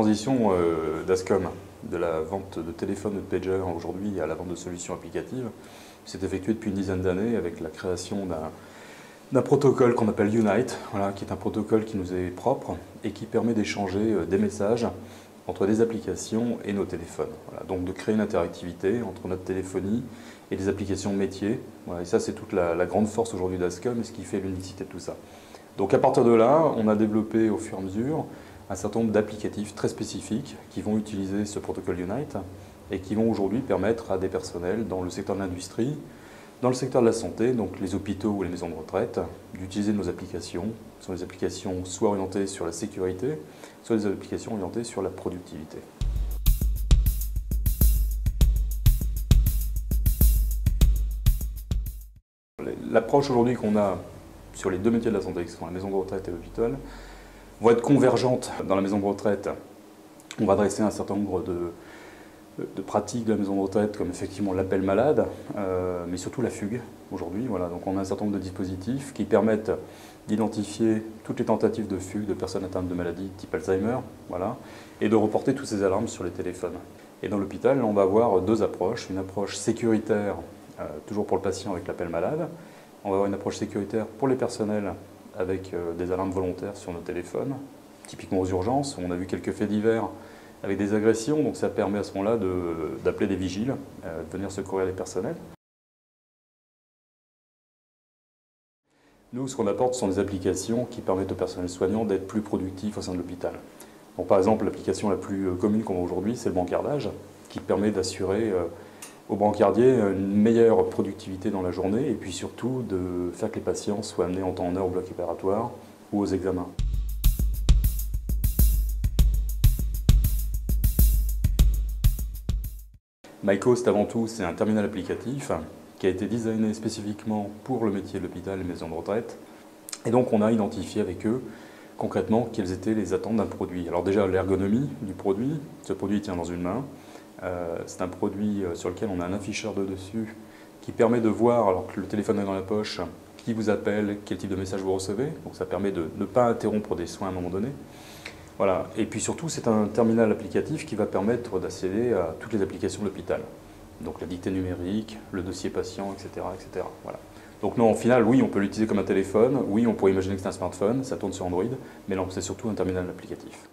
transition d'Ascom, de la vente de téléphones ou de pagers aujourd'hui à la vente de solutions applicatives, s'est effectuée depuis une dizaine d'années avec la création d'un protocole qu'on appelle Unite, voilà, qui est un protocole qui nous est propre et qui permet d'échanger des messages entre des applications et nos téléphones. Voilà, donc de créer une interactivité entre notre téléphonie et des applications métiers. Voilà, et ça, c'est toute la grande force aujourd'hui d'Ascom et ce qui fait l'unicité de tout ça. Donc à partir de là, on a développé au fur et à mesure un certain nombre d'applicatifs très spécifiques qui vont utiliser ce protocole Unite et qui vont aujourd'hui permettre à des personnels dans le secteur de l'industrie, dans le secteur de la santé, donc les hôpitaux ou les maisons de retraite, d'utiliser nos applications. Ce sont des applications soit orientées sur la sécurité, soit des applications orientées sur la productivité. L'approche aujourd'hui qu'on a sur les deux métiers de la santé, qui sont la maison de retraite et l'hôpital, vont être convergentes. Dans la maison de retraite, on va adresser un certain nombre de pratiques de la maison de retraite, comme effectivement l'appel malade, mais surtout la fugue aujourd'hui. Voilà. Donc on a un certain nombre de dispositifs qui permettent d'identifier toutes les tentatives de fugue de personnes atteintes de maladies type Alzheimer, voilà, et de reporter toutes ces alarmes sur les téléphones. Et dans l'hôpital, on va avoir deux approches. Une approche sécuritaire, toujours pour le patient avec l'appel malade. On va avoir une approche sécuritaire pour les personnels avec des alarmes volontaires sur nos téléphones, typiquement aux urgences. On a vu quelques faits divers avec des agressions, donc ça permet à ce moment-là d'appeler des vigiles, de venir secourir les personnels. Nous, ce qu'on apporte, ce sont des applications qui permettent aux personnels soignants d'être plus productifs au sein de l'hôpital. Donc, par exemple, l'application la plus commune qu'on a aujourd'hui, c'est le brancardage, qui permet d'assurer aux brancardiers une meilleure productivité dans la journée et puis surtout de faire que les patients soient amenés en temps en heure au bloc opératoire ou aux examens. MyCoast, avant tout, c'est un terminal applicatif qui a été designé spécifiquement pour le métier de l'hôpital et les maisons de retraite. Et donc on a identifié avec eux concrètement quelles étaient les attentes d'un produit. Alors déjà l'ergonomie du produit, ce produit tient dans une main. C'est un produit sur lequel on a un afficheur de dessus qui permet de voir, alors que le téléphone est dans la poche, qui vous appelle, quel type de message vous recevez. Donc ça permet de ne pas interrompre des soins à un moment donné. Voilà. Et puis surtout, c'est un terminal applicatif qui va permettre d'accéder à toutes les applications de l'hôpital. Donc la dictée numérique, le dossier patient, etc. etc. Voilà. Donc non, au final, oui, on peut l'utiliser comme un téléphone, oui, on pourrait imaginer que c'est un smartphone, ça tourne sur Android, mais non, c'est surtout un terminal applicatif.